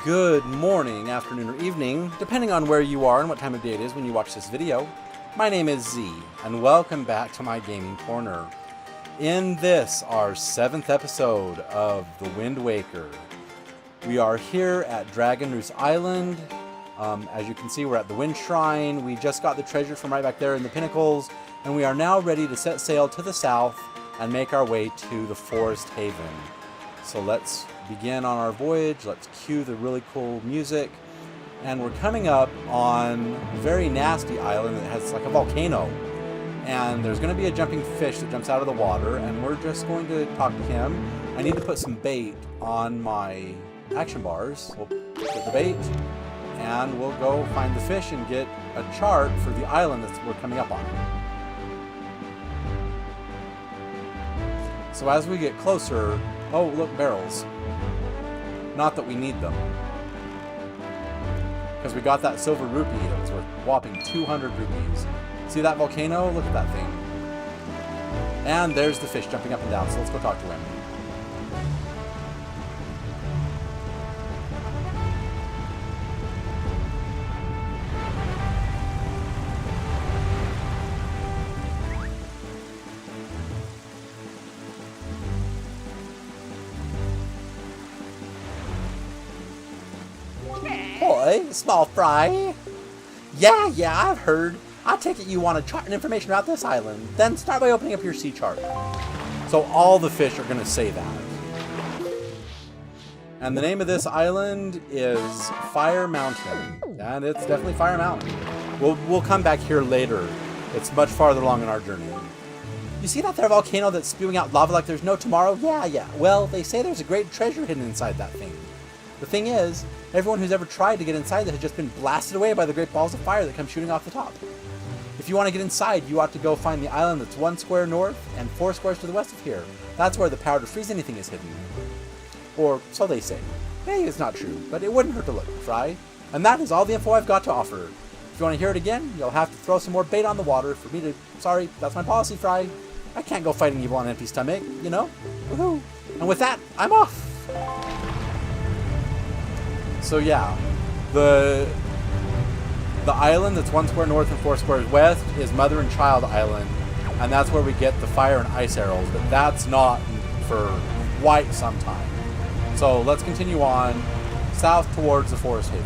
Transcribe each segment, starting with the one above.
Good morning, afternoon, or evening, depending on where you are and what time of day it is when you watch this video. My name is Z, and welcome back to my gaming corner. In this, our 7th episode of The Wind Waker. We are here at Dragon Roost Island. As you can see, we're at the Wind Shrine. We just got the treasure from right back there in the pinnacles, and we are now ready to set sail to the south and make our way to the Forest Haven. So let's begin on our voyage. Let's cue the really cool music. And we're coming up on a very nasty island that has like a volcano. And there's going to be a jumping fish that jumps out of the water, and we're just going to talk to him. I need to put some bait on my action bars. We'll put the bait, and we'll go find the fish and get a chart for the island that we're coming up on. So as we get closer, oh look, barrels. Not that we need them, because we got that silver rupee that was worth a whopping 200 rupees. See that volcano? Look at that thing. And there's the fish jumping up and down, so let's go talk to him. Boy, small fry. Yeah, I've heard. I take it you want to chart and information about this island. Then start by opening up your sea chart. So all the fish are going to say that. And the name of this island is Fire Mountain. And it's definitely Fire Mountain. We'll come back here later. It's much farther along in our journey. You see that there volcano that's spewing out lava like there's no tomorrow? Yeah. Well, they say there's a great treasure hidden inside that thing. The thing is, everyone who's ever tried to get inside that has just been blasted away by the great balls of fire that come shooting off the top. If you want to get inside, you ought to go find the island that's 1 square north and 4 squares to the west of here. That's where the power to freeze anything is hidden. Or so they say. Maybe it's not true, but it wouldn't hurt to look, Fry. And that is all the info I've got to offer. If you want to hear it again, you'll have to throw some more bait on the water for me to... Sorry, that's my policy, Fry. I can't go fighting evil on an empty stomach, you know? Woohoo! And with that, I'm off! So yeah, the island that's 1 square north and 4 squares west is Mother and Child Island, and that's where we get the fire and ice arrows, but that's not for quite some time. So let's continue on south towards the Forest Haven.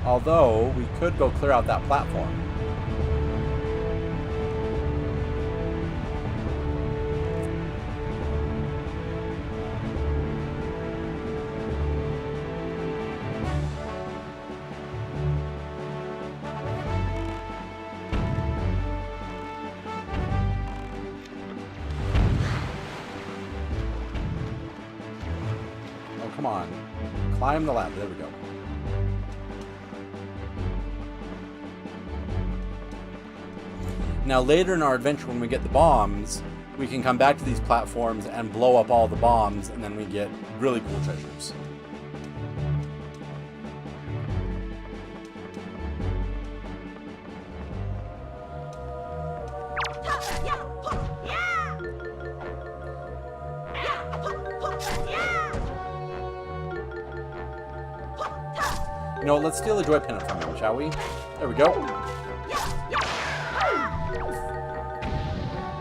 Although, we could go clear out that platform. Come on. Climb the ladder. There we go. Now later in our adventure, when we get the bombs, we can come back to these platforms and blow up all the bombs, and then we get really cool treasures. You know, let's steal the joy pennant from him, shall we? There we go.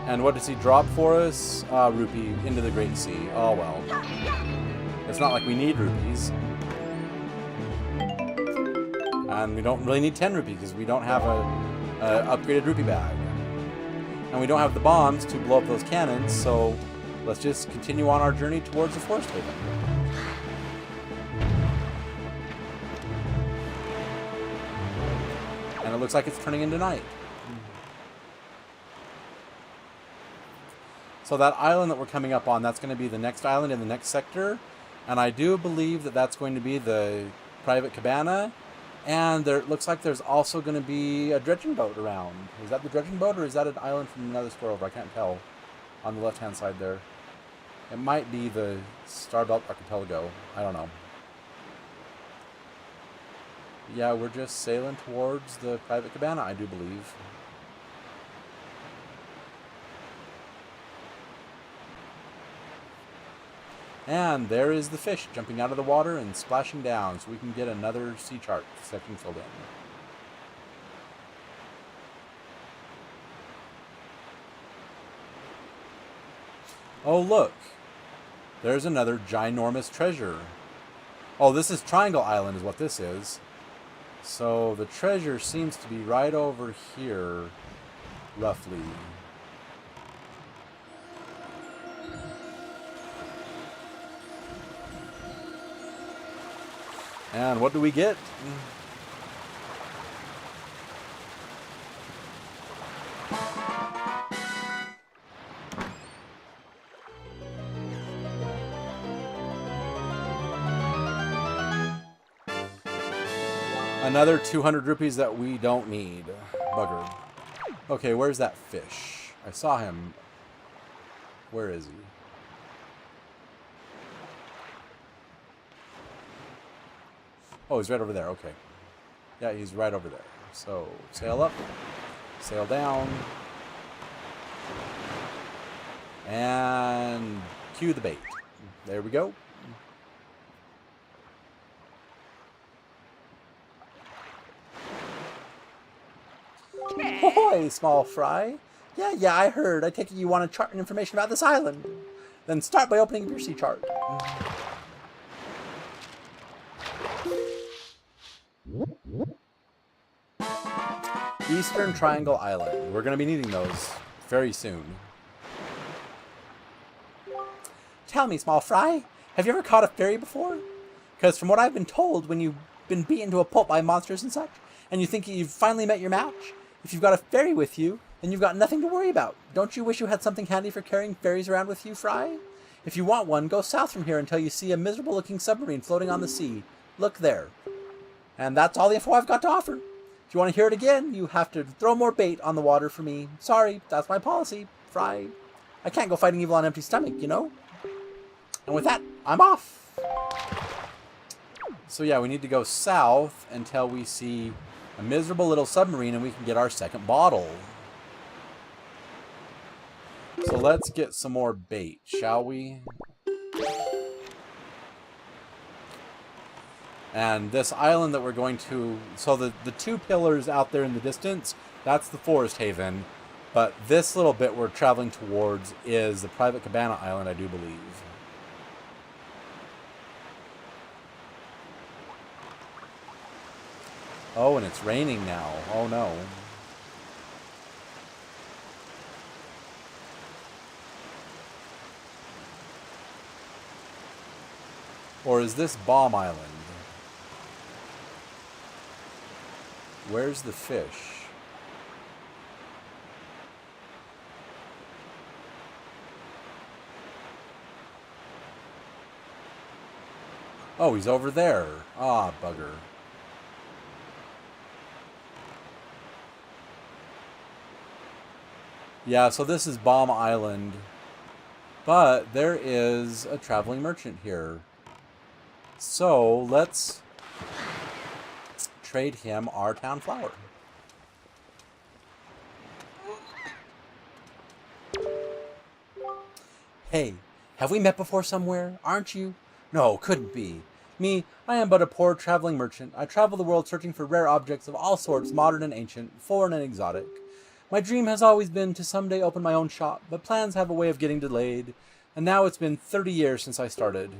And what does he drop for us? Rupee into the Great Sea. Oh well. It's not like we need rupees. And we don't really need 10 rupees because we don't have a upgraded rupee bag. And we don't have the bombs to blow up those cannons, so let's just continue on our journey towards the Forest Haven. And it looks like it's turning into night. So that island that we're coming up on, that's going to be the next island in the next sector. And I do believe that that's going to be the private cabana. And it looks like there's also going to be a dredging boat around. Is that the dredging boat, or is that an island from another square over? I can't tell. On the left-hand side there. It might be the Starbelt Archipelago. I don't know. Yeah, we're just sailing towards the private cabana, I do believe. And there is the fish jumping out of the water and splashing down so we can get another sea chart section filled in. Oh, look. There's another ginormous treasure. Oh, this is Triangle Island is what this is. So the treasure seems to be right over here, roughly. And what do we get? Another 200 rupees that we don't need. Bugger. Okay, where's that fish? I saw him. Where is he? Oh, he's right over there. Okay. Yeah, he's right over there. So, sail up. Sail down. And cue the bait. There we go. Ahoy, small fry. Yeah, I heard. I take it you want to chart and information about this island. Then start by opening up your sea chart. Eastern Triangle Island. We're going to be needing those very soon. Tell me, small fry, have you ever caught a fairy before? Because from what I've been told, when you've been beaten to a pulp by monsters and such, and you think you've finally met your match, if you've got a fairy with you, then you've got nothing to worry about. Don't you wish you had something handy for carrying fairies around with you, Fry? If you want one, go south from here until you see a miserable-looking submarine floating on the sea. Look there. And that's all the info I've got to offer. If you want to hear it again, you have to throw more bait on the water for me. Sorry, that's my policy, Fry. I can't go fighting evil on an empty stomach, you know? And with that, I'm off. So yeah, we need to go south until we see a miserable little submarine and we can get our second bottle. So let's get some more bait, shall we? And this island that we're going to... So the two pillars out there in the distance, that's the Forest Haven. But this little bit we're traveling towards is the Private Cabana Island, I do believe. Oh, and it's raining now. Oh, no. Or is this Bomb Island? Where's the fish? Oh, he's over there. Ah, bugger. Yeah, so this is Bomb Island. But there is a traveling merchant here. So let's trade him our town flower. Hey, have we met before somewhere? Aren't you? No, couldn't be. Me, I am but a poor traveling merchant. I travel the world searching for rare objects of all sorts, modern and ancient, foreign and exotic. My dream has always been to someday open my own shop, but plans have a way of getting delayed, and now it's been 30 years since I started.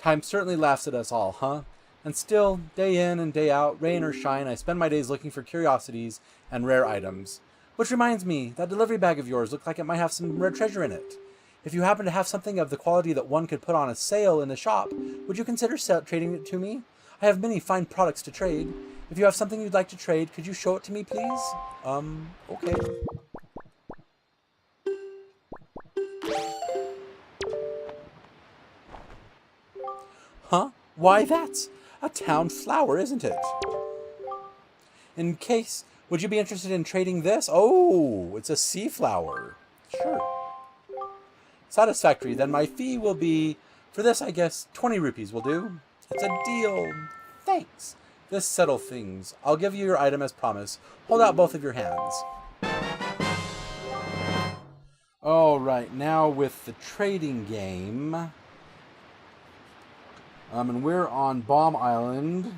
Time certainly laughs at us all, huh? And still, day in and day out, rain or shine, I spend my days looking for curiosities and rare items. Which reminds me, that delivery bag of yours looks like it might have some rare treasure in it. If you happen to have something of the quality that one could put on a sale in the shop, would you consider trading it to me? I have many fine products to trade. If you have something you'd like to trade, could you show it to me, please? Okay. Huh? Why, that's a town flower, isn't it? In case, would you be interested in trading this? Oh, it's a sea flower. Sure. Satisfactory. Then my fee will be, for this, I guess, 20 rupees will do. It's a deal. Thanks. This settles things. I'll give you your item as promised. Hold out both of your hands. All right, now with the trading game, And we're on Bomb Island.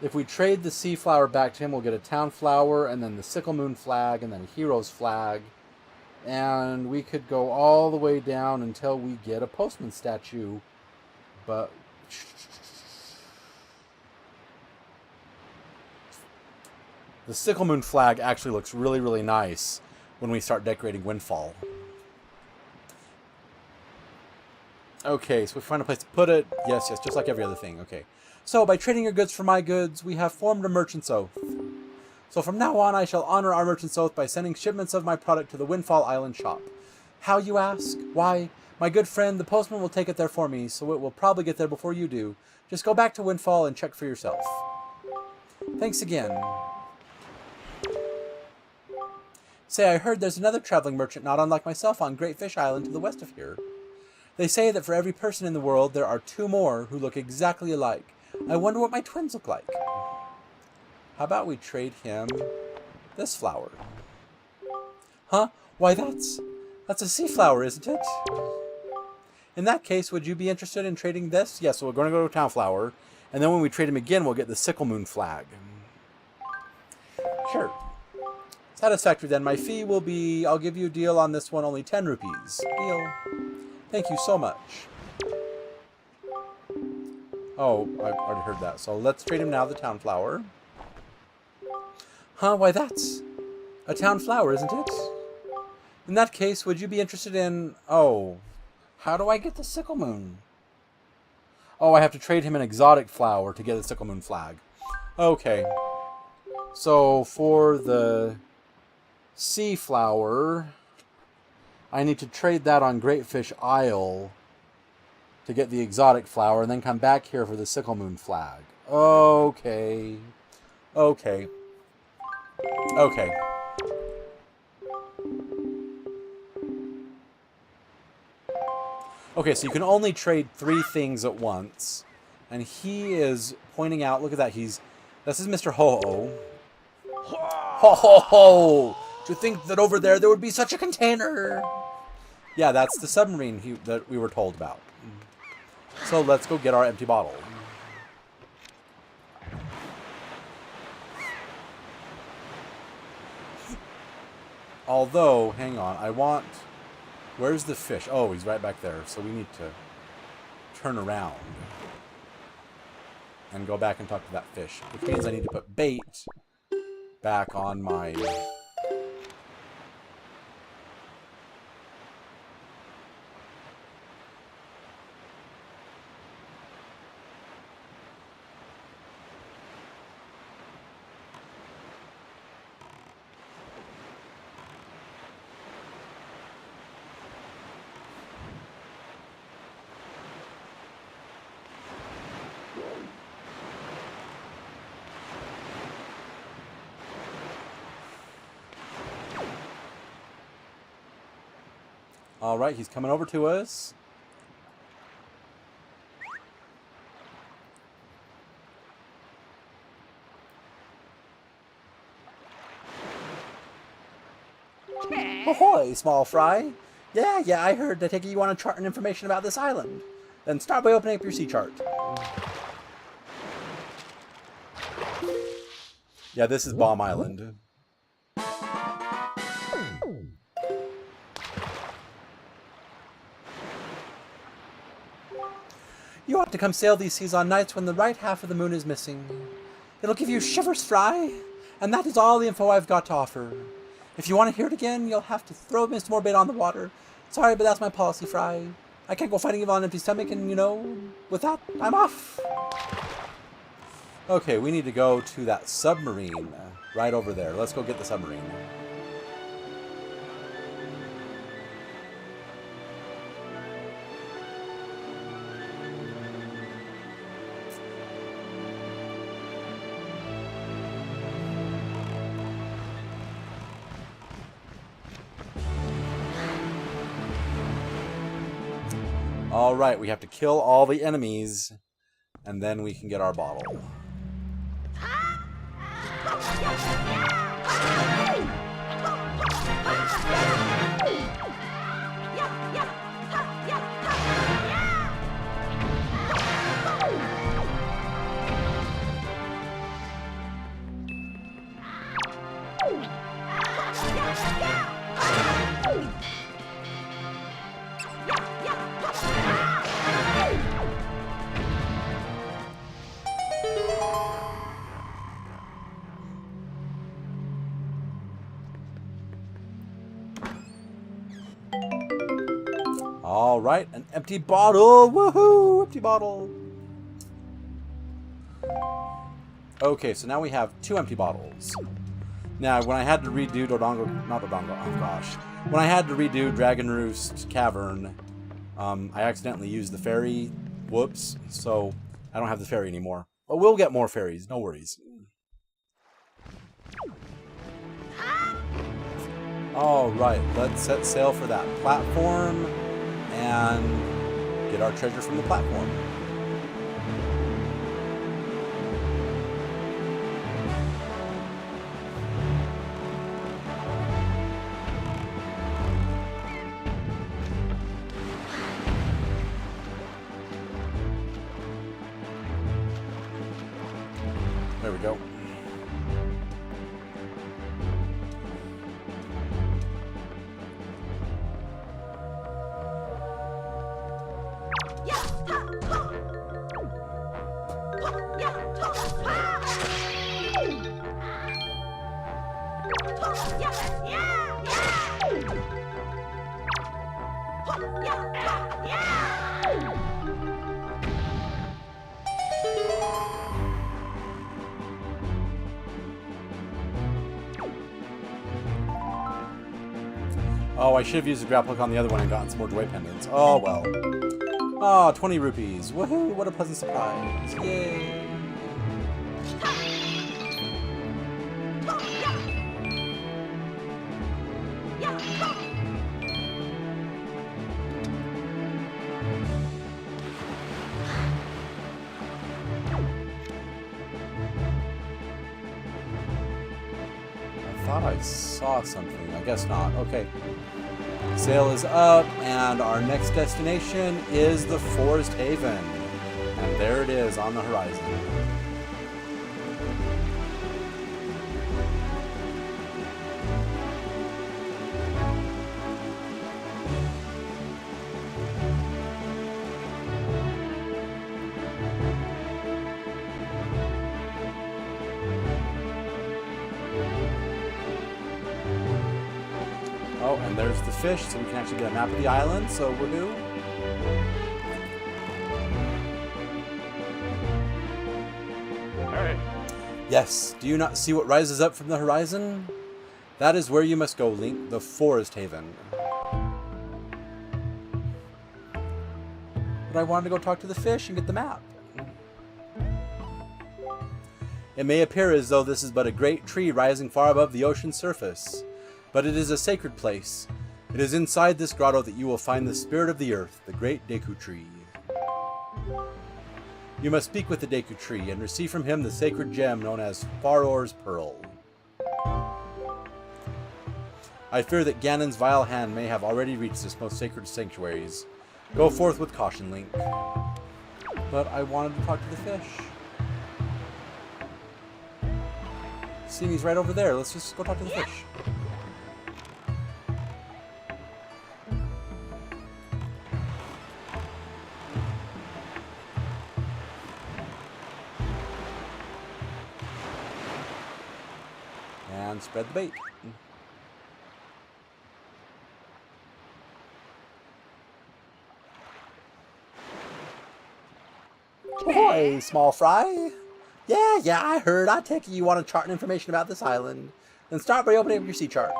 If we trade the sea flower back to him, we'll get a town flower, and then the sickle moon flag, and then a hero's flag. And we could go all the way down until we get a postman statue. But the sickle moon flag actually looks really, really nice when we start decorating Windfall. Okay, so we find a place to put it. Yes, yes, just like every other thing. Okay. So, by trading your goods for my goods, we have formed a merchant's oath. So from now on, I shall honor our merchant's oath by sending shipments of my product to the Windfall Island shop. How, you ask? Why, my good friend, the postman will take it there for me, so it will probably get there before you do. Just go back to Windfall and check for yourself. Thanks again. Say, I heard there's another traveling merchant not unlike myself on Great Fish Island to the west of here. They say that for every person in the world, there are 2 more who look exactly alike. I wonder what my twins look like. How about we trade him this flower? Huh? Why, that's a sea flower, isn't it? In that case, would you be interested in trading this? Yes, so we're going to go to town flower. And then when we trade him again, we'll get the sickle moon flag. Sure. Satisfactory then. My fee will be, I'll give you a deal on this one, only 10 rupees. Deal. Thank you so much. Oh, I already heard that. So let's trade him now the town flower. Huh? Why, that's a town flower, isn't it? In that case, would you be interested in... Oh, how do I get the sickle moon? Oh, I have to trade him an exotic flower to get the sickle moon flag. Okay. So for the sea flower, I need to trade that on Great Fish Isle to get the exotic flower, and then come back here for the sickle moon flag. Okay. Okay. Okay. Okay, so you can only trade 3 things at once. And he is pointing out, look at that, this is Mr. Ho-Ho. Ho-Ho-Ho! To think that over there would be such a container! Yeah, that's the submarine that we were told about. So let's go get our empty bottle. Although, hang on, where's the fish? Oh, he's right back there. So we need to turn around and go back and talk to that fish. Which means I need to put bait back on my... Alright, he's coming over to us. Ahoy, small fry. Yeah, I heard. I take it you want to chart and information about this island. Then start by opening up your sea chart. Yeah, this is Bomb Island. You ought to come sail these seas on nights when the right half of the moon is missing. It'll give you shivers, Fry, and that is all the info I've got to offer. If you want to hear it again, you'll have to throw Mr. More bait on the water. Sorry, but that's my policy, Fry. I can't go fighting evil on an empty stomach, and, you know, with that, I'm off. Okay, we need to go to that submarine right over there. Let's go get the submarine. Alright, we have to kill all the enemies, and then we can get our bottle. All right, an empty bottle. Woohoo! Empty bottle. Okay, so now we have 2 empty bottles. Now, when I had to redo not Dodongo, oh gosh. When I had to redo Dragon Roost Cavern, I accidentally used the ferry. Whoops. So, I don't have the ferry anymore. But we'll get more ferries, no worries. Alright, let's set sail for that platform and get our treasure from the platform. There we go. Oh, I should have used the grapple hook on the other one and gotten some more joy pendants. Oh, well. Oh, 20 rupees. Woohoo, what a pleasant surprise. Yay. I thought I saw something. I guess not. Okay. Sail is up, and our next destination is the Forest Haven. And there it is on the horizon. Oh, and there's the fish, so we can actually get a map of the island, so woohoo. Hey. Yes, do you not see what rises up from the horizon? That is where you must go, Link, the Forest Haven. But I wanted to go talk to the fish and get the map. It may appear as though this is but a great tree rising far above the ocean's surface, but it is a sacred place. It is inside this grotto that you will find the spirit of the earth, the great Deku Tree. You must speak with the Deku Tree and receive from him the sacred gem known as Faror's Pearl. I fear that Ganon's vile hand may have already reached this most sacred sanctuaries. Go forth with caution, Link. But I wanted to talk to the fish. See, he's right over there. Let's just go talk to the fish. And spread the bait. Hey, small fry. Yeah, I heard. I take it you want to chart and information about this island. Then start by opening up your sea chart.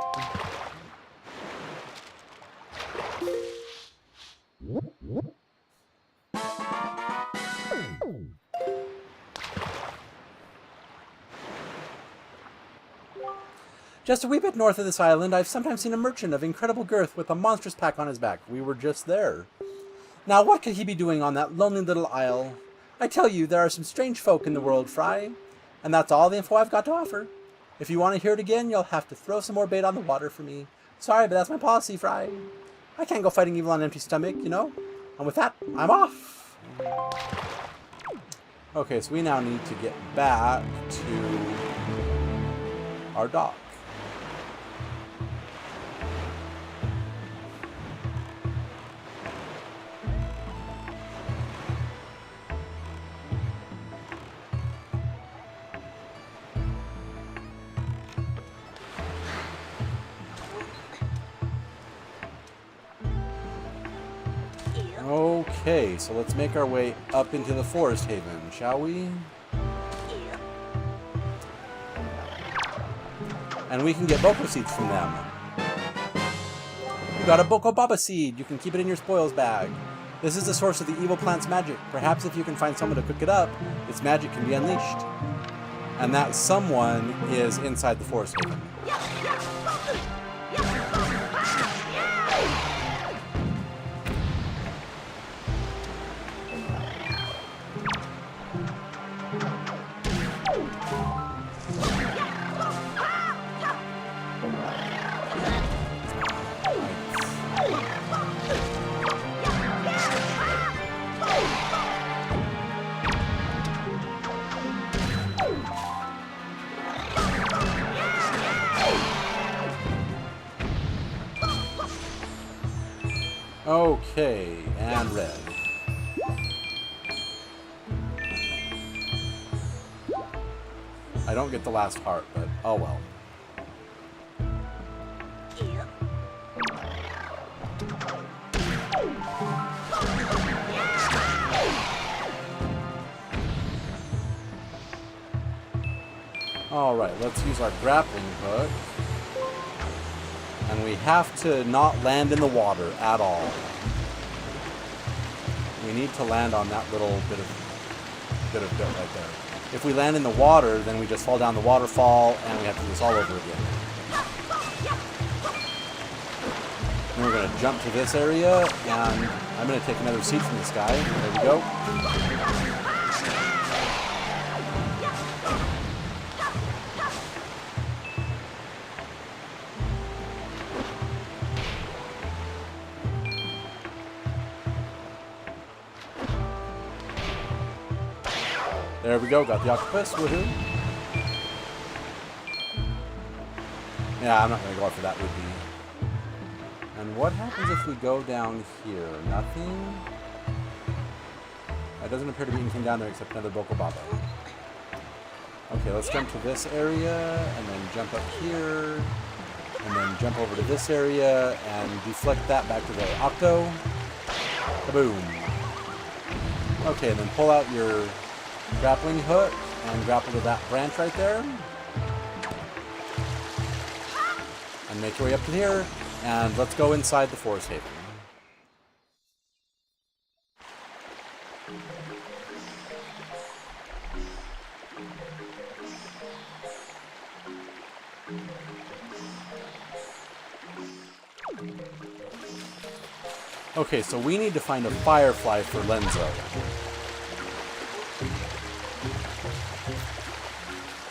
Just a wee bit north of this island, I've sometimes seen a merchant of incredible girth with a monstrous pack on his back. We were just there. Now, what could he be doing on that lonely little isle? I tell you, there are some strange folk in the world, Fry. And that's all the info I've got to offer. If you want to hear it again, you'll have to throw some more bait on the water for me. Sorry, but that's my policy, Fry. I can't go fighting evil on an empty stomach, you know? And with that, I'm off! Okay, so we now need to get back to our dock. Okay, so let's make our way up into the forest haven, shall we? And we can get boko seeds from them. You got a boko baba seed. You can keep it in your spoils bag. This is the source of the evil plant's magic. Perhaps if you can find someone to cook it up, its magic can be unleashed. And that someone is inside the forest haven. Okay, and red. I don't get the last heart, but oh well. Alright, let's use our grappling hook. And we have to not land in the water at all. We need to land on that little bit of dirt right there. If we land in the water, then we just fall down the waterfall, and we have to do this all over again. And we're going to jump to this area, and I'm going to take another seed from this guy. There we go. There we go, got the octopus, woohoo. Yeah, I'm not going to go after that would-be. And what happens if we go down here? Nothing? It doesn't appear to be anything down there except another Boko Baba. Okay, let's jump to this area, and then jump up here, and then jump over to this area, and deflect that back to the octo. Kaboom. Okay, and then pull out your grappling hook and grapple to that branch right there. And make your way up to here. And let's go inside the forest haven. Okay, so we need to find a firefly for Lenzo.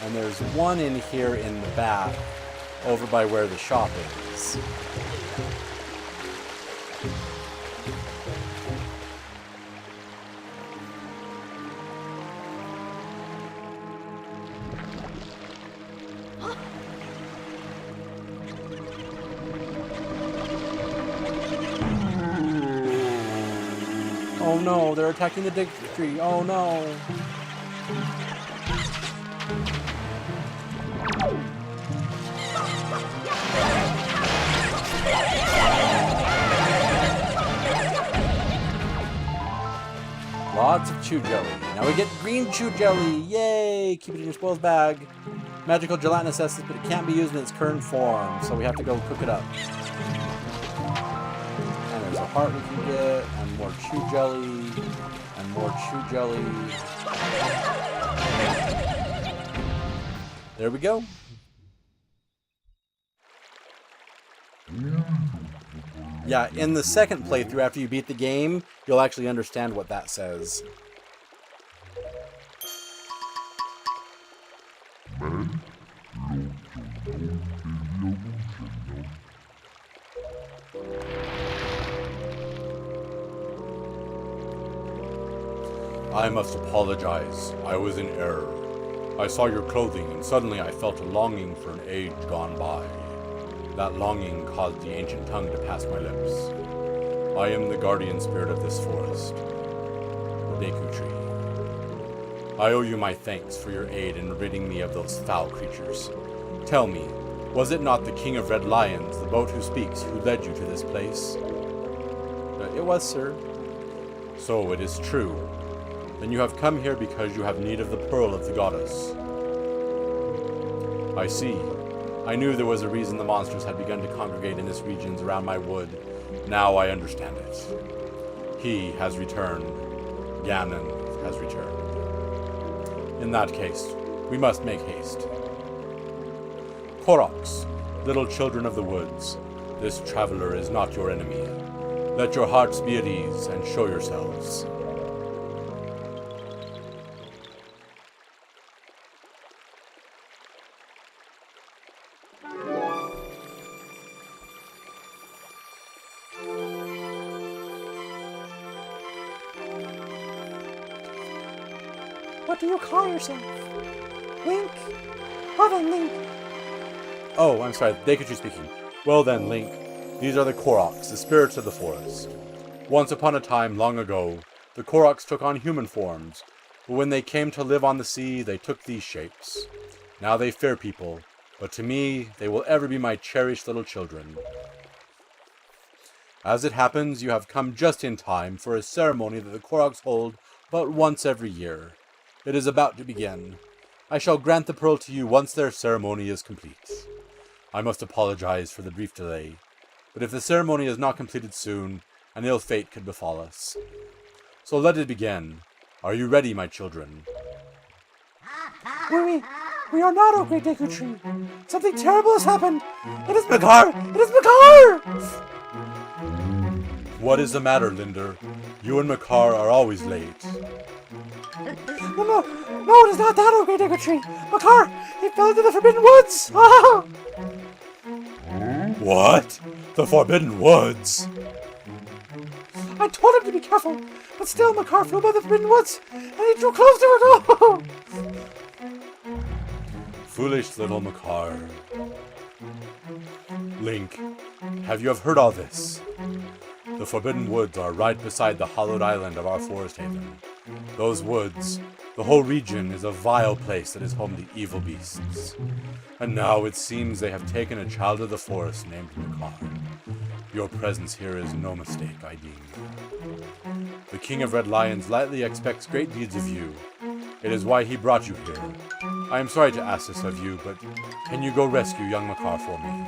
And there's one in here in the back, over by where the shop is. Oh no, they're attacking the dig tree. Oh no. Lots of chew jelly. Now we get green chew jelly. Yay! Keep it in your spoils bag. Magical gelatinous essence, but it can't be used in its current form, so we have to go cook it up. And there's a heart we can get, and more chew jelly, and more chew jelly. There we go. Yeah, in the second playthrough, after you beat the game, you'll actually understand what that says. I must apologize. I was in error. I saw your clothing, and suddenly I felt a longing for an age gone by. That longing caused the ancient tongue to pass my lips. I am the guardian spirit of this forest, the Deku tree. I owe you my thanks for your aid in ridding me of those foul creatures. Tell me, was it not the King of Red Lions, the boat who speaks, who led you to this place? It was, sir. So it is true. Then you have come here because you have need of the pearl of the goddess. I see. I knew there was a reason the monsters had begun to congregate in this regions around my wood. Now I understand it. He has returned. Ganon has returned. In that case, we must make haste. Koroks, little children of the woods, this traveler is not your enemy. Let your hearts be at ease and show yourselves. What do you call yourself? Link? Well then, Link. Oh, I'm sorry, Deikuchi speaking. Well then, Link, these are the Koroks, the spirits of the forest. Once upon a time, long ago, the Koroks took on human forms, but when they came to live on the sea, they took these shapes. Now they fear people, but to me, they will ever be my cherished little children. As it happens, you have come just in time for a ceremony that the Koroks hold but once every year. It is about to begin. I shall grant the pearl to you once their ceremony is complete. I must apologize for the brief delay, but if the ceremony is not completed soon, an ill fate could befall us. So let it begin. Are you ready, my children? We are not, O great Deku Tree. Something terrible has happened. It is Makar! It is Makar! What is the matter, Linder? You and Makar are always late. No, it is not that, O great Deku Tree. Makar, he fell into the Forbidden Woods! Ah! What? The Forbidden Woods? I told him to be careful, but still Makar flew by the Forbidden Woods, and he drew close to it. Oh! Foolish little Makar. Link, have you heard all this? The Forbidden Woods are right beside the hallowed island of our forest haven. Those woods, the whole region, is a vile place that is home to evil beasts. And now it seems they have taken a child of the forest named Makar. Your presence here is no mistake, I deem. The King of Red Lions lightly expects great deeds of you. It is why he brought you here. I am sorry to ask this of you, but can you go rescue young Makar for me?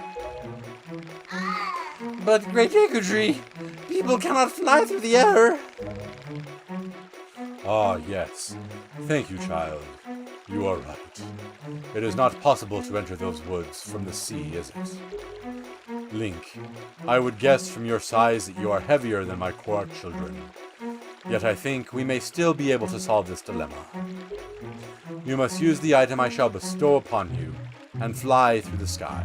But, great Deku Tree, people cannot fly through the air. Ah, yes. Thank you, child. You are right. It is not possible to enter those woods from the sea, is it? Link, I would guess from your size that you are heavier than my Korok children. Yet I think we may still be able to solve this dilemma. You must use the item I shall bestow upon you, and fly through the sky.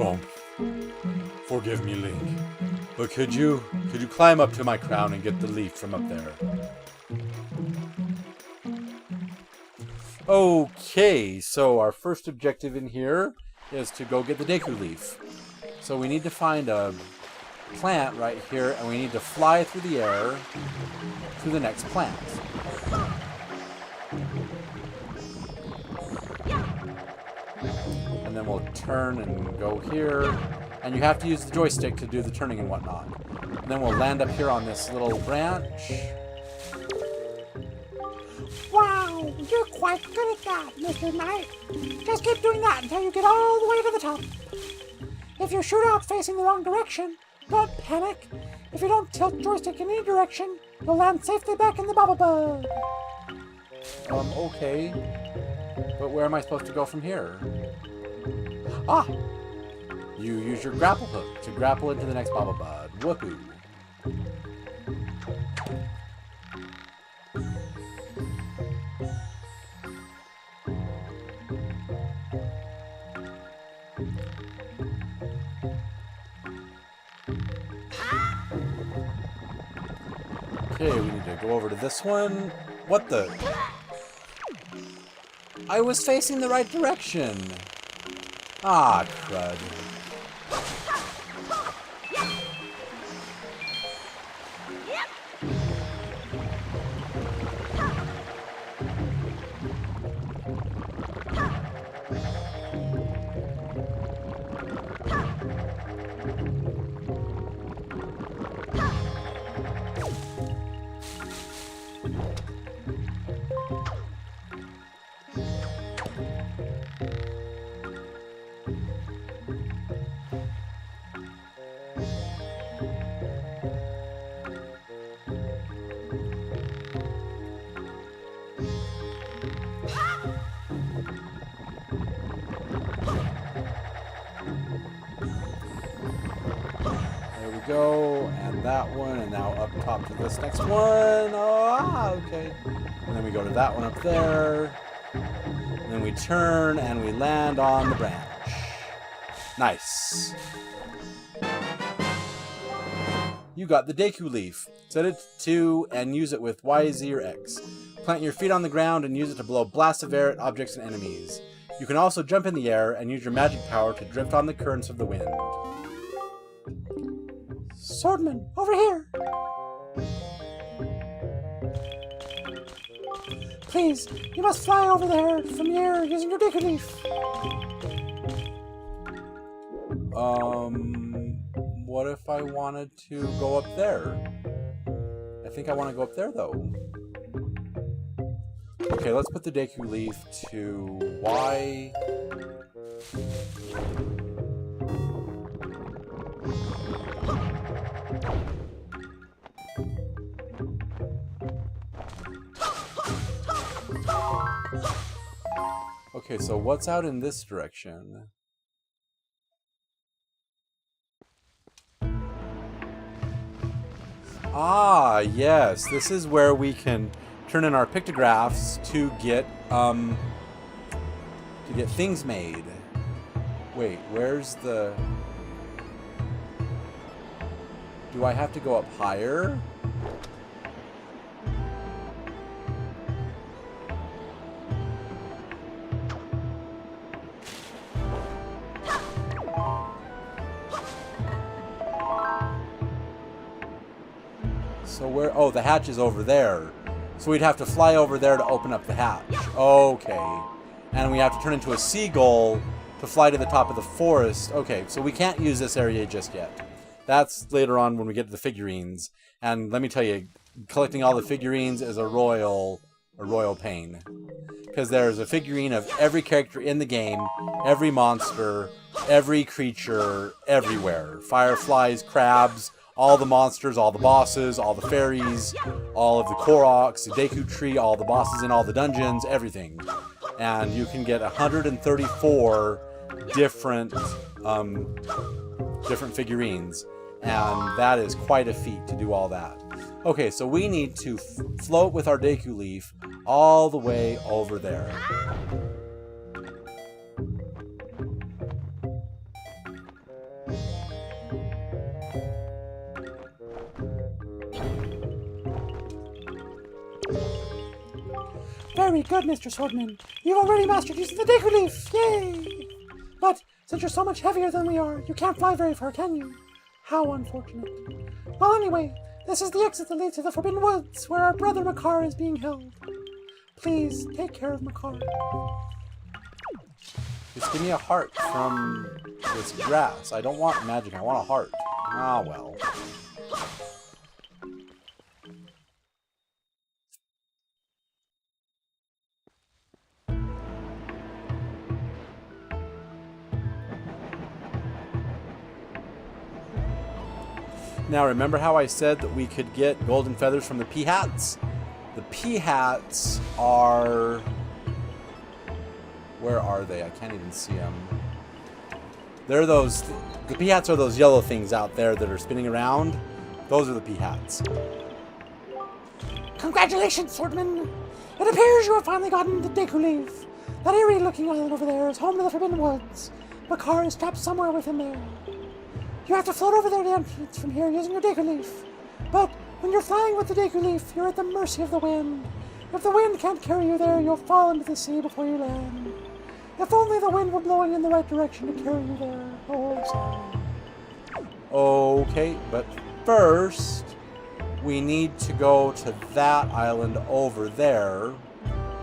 Oh, forgive me, Link. But could you climb up to my crown and get the leaf from up there? Okay, so our first objective in here is to go get the Deku Leaf. So we need to find a plant right here, and we need to fly through the air to the next plant. And then we'll turn and go here. And you have to use the joystick to do the turning and whatnot. And then we'll land up here on this little branch. Wow, you're quite good at that, Mr. Knight. Just keep doing that until you get all the way to the top. If you shoot out facing the wrong direction, don't panic. If you don't tilt joystick in any direction, you'll land safely back in the bubble bug. Okay. But where am I supposed to go from here? Ah, You use your grapple hook to grapple into the next bubble bud. Woohoo! Okay, we need to go over to this one. What the? I was facing the right direction. Ah, crud. and that one, and now up top to this next one. Oh, okay. And then we go to that one up there. And then we turn and we land on the branch. Nice. You got the Deku leaf. Set it to and use it with Y, Z, or X. Plant your feet on the ground and use it to blow blasts of air at objects and enemies. You can also jump in the air and use your magic power to drift on the currents of the wind. Swordman, over here! Please, you must fly over there from the air using your Deku leaf. What if I wanted to go up there? I think I want to go up there, though. Okay, let's put the Deku leaf to Y. Okay, so what's out in this direction? Ah, yes. This is where we can turn in our pictographs to get things made. Wait, where's the... Do I have to go up higher? So where... Oh, the hatch is over there. So we'd have to fly over there to open up the hatch. Okay. And we have to turn into a seagull to fly to the top of the forest. Okay, so we can't use this area just yet. That's later on when we get to the figurines. And let me tell you, collecting all the figurines is a royal pain. Because there's a figurine of every character in the game, every monster, every creature, everywhere. Fireflies, crabs, all the monsters, all the bosses, all the fairies, all of the Koroks, the Deku Tree, all the bosses in all the dungeons, everything. And you can get 134 different figurines. And that is quite a feat to do all that. Okay, so we need to float with our Deku leaf all the way over there. Very good, Mr. Swordman. You've already mastered using the Deku leaf. Yay! But since you're so much heavier than we are, you can't fly very far, can you? How unfortunate. Well, anyway, this is the exit that leads to the Forbidden Woods, where our brother Makar is being held. Please take care of Makar. Just give me a heart from this grass. I don't want magic, I want a heart. Ah, well. Now, remember how I said that we could get golden feathers from the Peahats? The Peahats are... Where are they? I can't even see them. They're those... The Peahats are those yellow things out there that are spinning around. Those are the Peahats. Congratulations, Swordman! It appears you have finally gotten the Deku leaf. That eerie-looking island over there is home to the Forbidden Woods. Makar is trapped somewhere within there. You have to float over there to the entrance from here using your Deku leaf. But when you're flying with the Deku leaf, you're at the mercy of the wind. If the wind can't carry you there, you'll fall into the sea before you land. If only the wind were blowing in the right direction to carry you there. Oh, sorry. Okay, but first, we need to go to that island over there.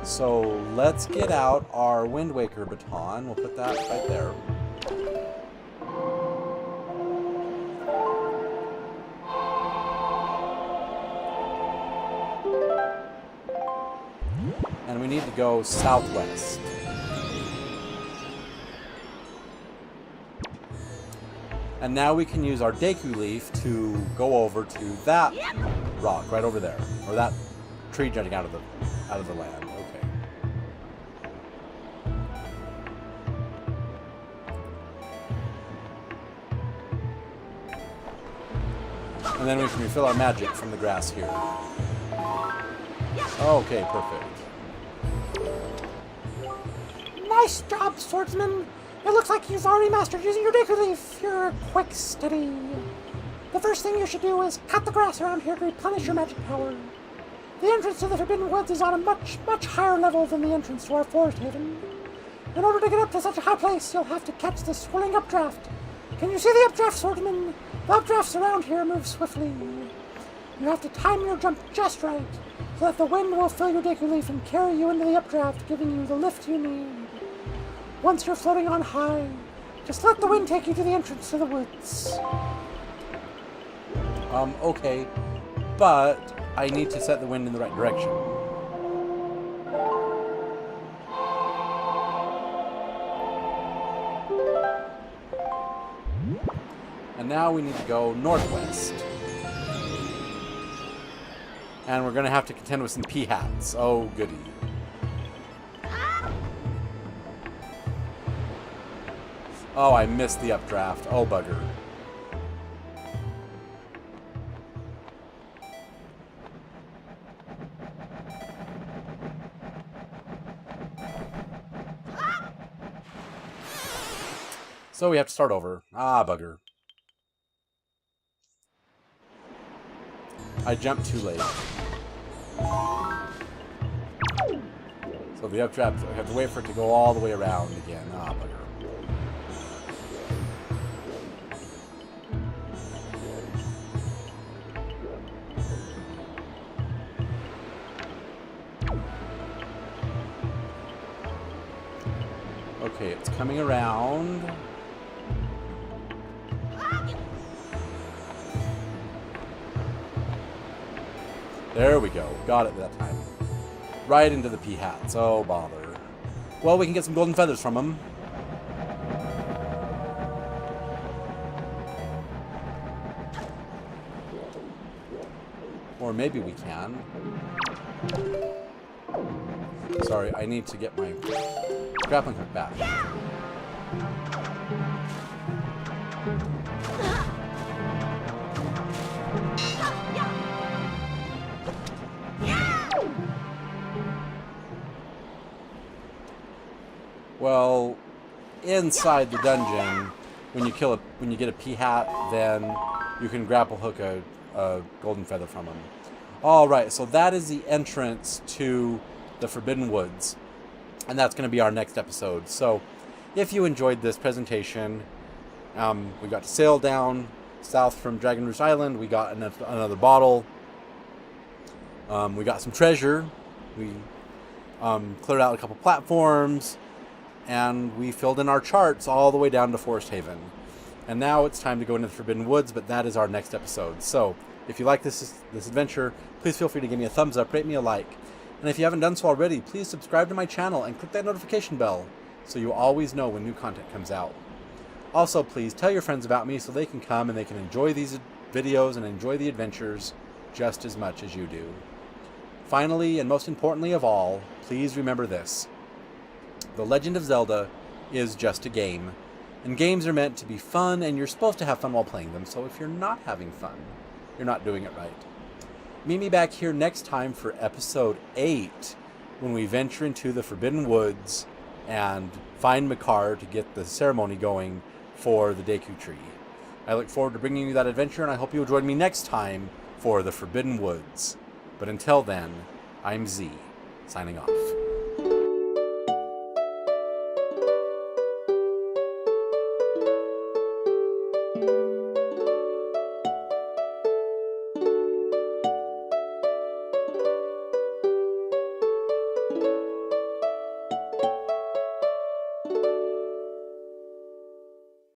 So let's get out our Wind Waker baton. We'll put that right there. And we need to go southwest. And now we can use our Deku leaf to go over to that rock right over there, or that tree jutting out of the land. Okay. And And then we can refill our magic from the grass here. Okay, perfect. Nice job, swordsman. It looks like you've already mastered using your Deku Leaf. You're quick, steady. The first thing you should do is cut the grass around here to replenish your magic power. The entrance to the Forbidden Woods is on a much, much higher level than the entrance to our forest haven. In order to get up to such a high place, you'll have to catch the swirling updraft. Can you see the updraft, swordsman? The updrafts around here move swiftly. You have to time your jump just right, so that the wind will fill your Deku Leaf and carry you into the updraft, giving you the lift you need. Once you're floating on high, just let the wind take you to the entrance to the woods. Okay, but I need to set the wind in the right direction. And now we need to go northwest. And we're going to have to contend with some P-hats. Oh, goody. Oh, I missed the updraft. Oh, bugger. So we have to start over. Ah, bugger. I jumped too late. So the updraft, I have to wait for it to go all the way around again. Ah, bugger. Okay, it's coming around. There we go. Got it that time. Right into the P-hats. Oh, bother. Well, we can get some golden feathers from them. Or maybe we can. Sorry, I need to get my grappling hook back. Well, inside the dungeon, when you get a P-hat, then you can grapple hook a golden feather from them. All right, so that is the entrance to the Forbidden Woods, and that's going to be our next episode. So, if you enjoyed this presentation, we got to sail down south from Dragon Roost Island. We got another bottle. We got some treasure. We cleared out a couple platforms. And we filled in our charts all the way down to Forest Haven. And now it's time to go into the Forbidden Woods, but that is our next episode. So, if you like this adventure, please feel free to give me a thumbs up, rate me a like. And if you haven't done so already, please subscribe to my channel and click that notification bell so you always know when new content comes out. Also, please tell your friends about me so they can come and they can enjoy these videos and enjoy the adventures just as much as you do. Finally, and most importantly of all, please remember this. The Legend of Zelda is just a game, and games are meant to be fun, and you're supposed to have fun while playing them, so if you're not having fun, you're not doing it right. Meet me back here next time for episode 8, when we venture into the Forbidden Woods and find Makar to get the ceremony going for the Deku Tree. I look forward to bringing you that adventure, and I hope you'll join me next time for the Forbidden Woods. But until then, I'm Z, signing off.